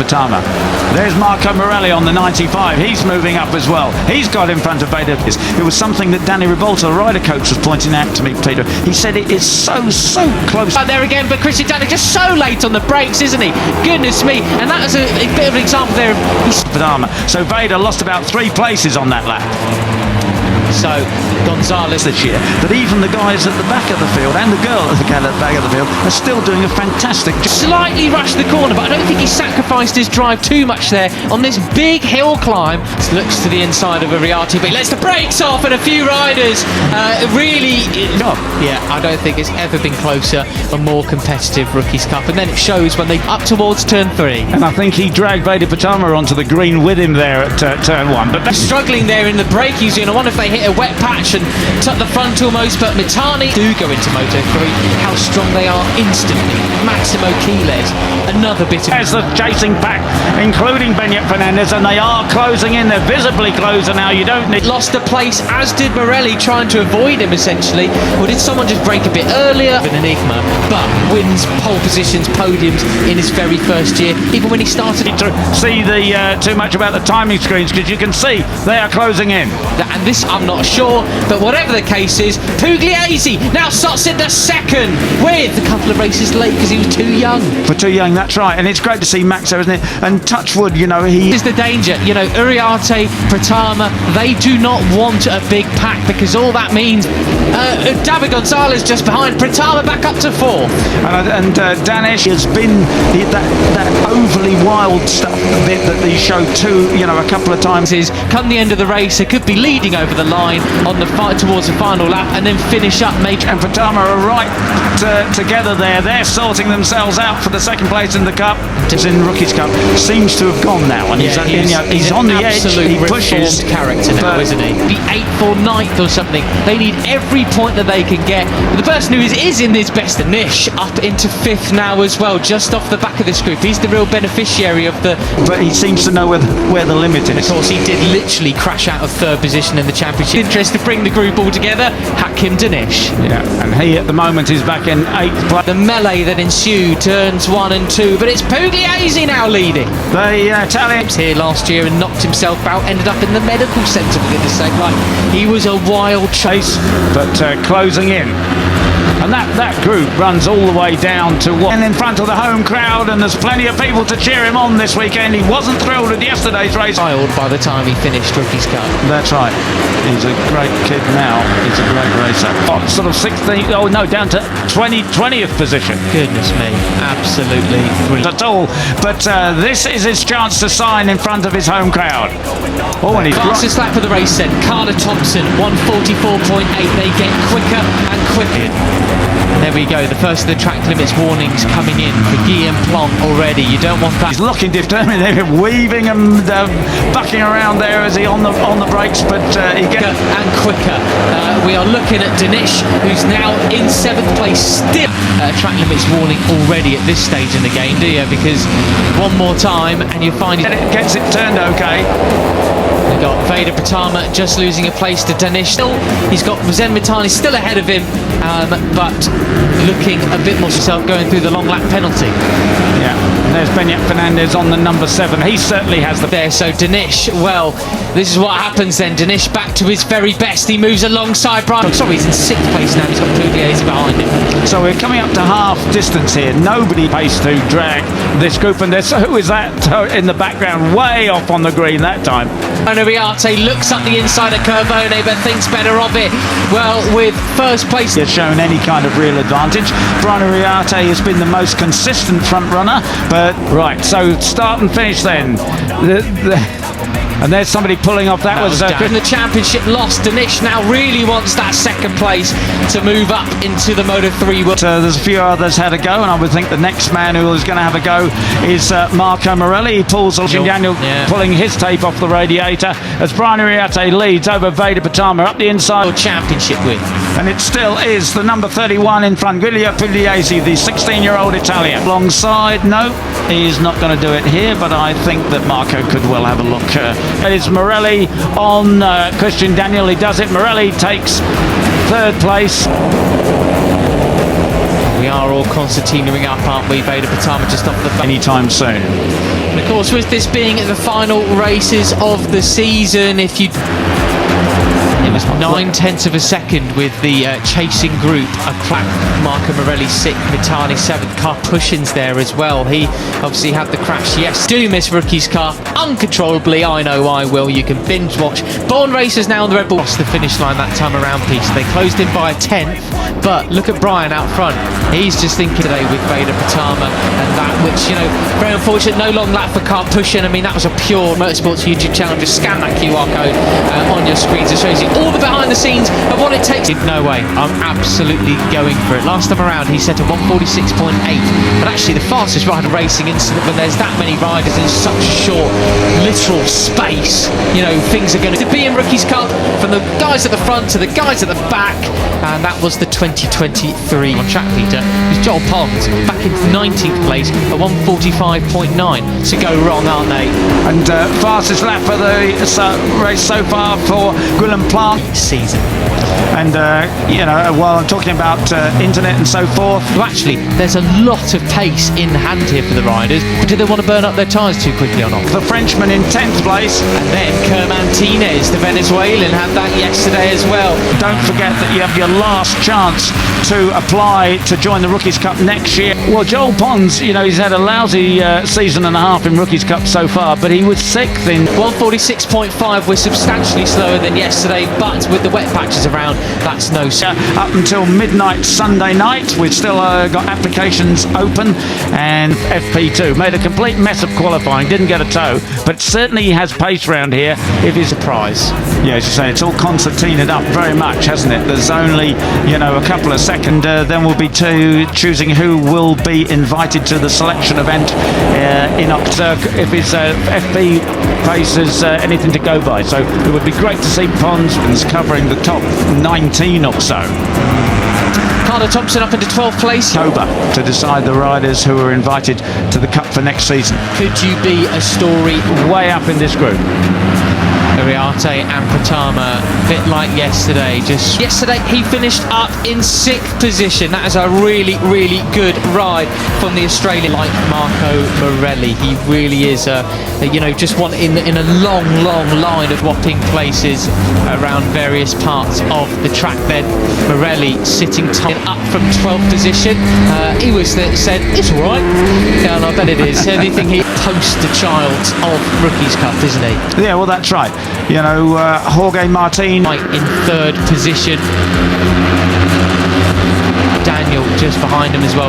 Pratama. There's Marco Morelli on the 95. He's moving up as well. He's got in front of Veda. It was something that Danny Rivolta, the rider coach, was pointing out to me, Peter. He said it is so close. Out there again, but Christian Danny just so late on the brakes, isn't he? Goodness me. And that was a bit of an example there. Pratama. So Veda lost about 3 places on that lap. So Gonzalez this year, that even the guys at the back of the field and the girl at the back of the field are still doing a fantastic job. Slightly rushed the corner, but I don't think he sacrificed his drive too much there on this big hill climb. Looks to the inside of Ariati, but he lets the brakes off, and a few riders yeah, I don't think it's ever been closer, a more competitive Rookies Cup, and then it shows when they up towards turn 3. And I think he dragged Veda Pratama onto the green with him there at turn 1. But they're struggling there in the braking zone. I wonder if they hit a wet patch and tuck the front almost, but Mitani do go into Moto 3. How strong they are instantly. Maximo Quiles, another bit of... There's the chasing pack, including Benyat Fernandez, and they are closing in. They're visibly closer now. You don't need... Lost a place, as did Morelli, trying to avoid him essentially. Or did someone just break a bit earlier? An enigma, but wins pole positions, podiums in his very first year, even when he started... See too much about the timing screens, because you can see they are closing in. And this, I'm not sure, but whatever the case is, Pugliese now slots into second with a couple of races late because he was too young. For too young, that's right. And it's great to see Max there, isn't it? And touchwood, you know, he... This is the danger. You know, Uriarte, Pratama, they do not want a big pack, because all that means David Gonzalez just behind, Pratama back up to 4th. And Danish has been that overly wild stuff bit that he showed a couple of times. Is come the end of the race, it could be leading over the line on the towards the final lap, and then finish up major. And Pratama are right together there. They're sorting themselves out for the second place in the cup. It's in Rookies Cup. Seems to have gone now, and he's on the edge. He pushes. Character now, isn't he? Be 8th or 9th or something. They need every point that they can get. But the person who is in his best, Nish, up into 5th now as well, just off the back of this group. He's the real beneficiary of the... But he seems to know where the limit is. Of course, he did literally crash out of 3rd position in the championship. Interest to bring the group all together, Hakim Danish. Yeah, and he at the moment is back in 8th place. The melee that ensued, turns 1 and 2, but it's Pugliese now leading. The Italian here last year and knocked himself out, ended up in the medical centre for goodness sake. Like, he was a wild chase, but closing in. And that group runs all the way down to what? And in front of the home crowd, and there's plenty of people to cheer him on this weekend. He wasn't thrilled with yesterday's race. By the time he finished Rookies Cup. That's right. He's a great kid now. He's a great racer. Sort of 16th, down to 20th position. Goodness me, absolutely brilliant. At all. But this is his chance to sign in front of his home crowd. Oh, and he's fastest lap of the race then. Carla Thompson, 1:44.8. They get quicker and quicker. There we go, the first of the track limits warnings coming in for Guillaume Plonk already. You don't want that. He's looking determined, they're weaving and bucking around there as he on the brakes, but he gets... And quicker. We are looking at Danish, who's now in 7th place still. Track limits warning already at this stage in the game, do you? Because one more time and you find it gets it turned okay. We've got Veda Pratama just losing a place to Danish. He's got Zen Mitani still ahead of him, but looking a bit more himself going through the long lap penalty. Yeah, and there's Benyat Fernandez on the number 7. He certainly has the... There, so Danish, well, this is what happens then. Danish back to his very best. He moves alongside Brian. Sorry, he's in 6th place now. He's got Pugliese behind him. So we're coming up to half distance here. Nobody pays to drag this group, and there's who is that in the background, way off on the green that time. And Uriarte looks up the inside of Curvone, but thinks better of it. Well, with first place... He has shown any kind of real advantage. Brian Uriarte has been the most consistent front runner, but right, so start and finish then. And there's somebody pulling off. That was in the championship lost. Danish now really wants that 2nd place to move up into the Moto 3. There's a few others had a go, and I would think the next man who is going to have a go is Marco Morelli. He pulls Daniel, pulling his tape off the radiator as Brian Uriarte leads over Veda Pratama up the inside. Championship win. And it still is the number 31 in front, Giulio Pugliese, the 16-year-old Italian. Alongside, no, he's not going to do it here, but I think that Marco could well have a look. Is Morelli on Christian Daniel. He does it. Morelli takes 3rd place. We are all concertinaing up, aren't we? Veda Pratama just off the... Anytime soon. And of course, with this being the final races of the season, if you... It was 9/10 of a second with the chasing group of Marco Morelli 6th, Mitani 7th, Karpushin's there as well. He obviously had the crash. Yes, do miss Rookie's car uncontrollably. I know I will. You can binge watch. Born Racers now on the Red Bull. Lost the finish line that time around, piece. They closed in by a 10th, but look at Brian out front. He's just thinking today with Veda Pratama and that, which, you know, very unfortunate. No long lap for Karpushin. I mean, that was a pure Motorsports YouTube channel. Just scan that QR code on your screens. It shows you all the behind the scenes of what it takes. No way, I'm absolutely going for it. Last time around he set a 146.8, but actually the fastest rider racing incident when there's that many riders in such a short literal space, you know, things are going to be in Rookies Cup from the guys at the front to the guys at the back. And that was the 2023 on track leader was Joel Pons, back in 19th place at 145.9. So go wrong, aren't they? And fastest lap for the race so far for Guillaume Plant season. And you know, while I'm talking about internet and so forth, well, actually there's a lot of pace in hand here for the riders, but do they want to burn up their tyres too quickly or not? The Frenchman in 10th place, and then Kermantinez, the Venezuelan, had that yesterday as well. Don't forget that you have your last chance to apply to join the Rookies Cup next year. Well, Joel Pons, you know, he's had a lousy season and a half in Rookies Cup so far, but he was 6th in 146.5. We're substantially slower than yesterday, but with the wet patches around, that's no up until midnight Sunday night. We've still got applications open, and FP2 made a complete mess of qualifying, didn't get a tow, but certainly he has pace round here if he's surprised. Yeah, as you say, it's all concertinaed up very much, hasn't it? There's only, you know, a couple of seconds, then we'll be choosing who will be invited to the selection event in October, if his FP pace is anything to go by. So it would be great to see Pons covering the top 19 or so. Carter Thompson up into 12th place. October to decide the riders who are invited to the Cup for next season. Could you be a story way up in this group? Iriarte and Pratama, a bit like yesterday. Just yesterday he finished up in 6th position. That is a really, really good ride from the Australian, like Marco Morelli. He really is you know, just one in a long line of whopping places around various parts of the track. Then Morelli sitting up from 12th position. He was said it's all right. Yeah, and I bet it is. Anything he poster child of Rookies Cup, isn't he? Yeah, well, that's right. You know, Jorge Martin in 3rd position. Daniel just behind him as well.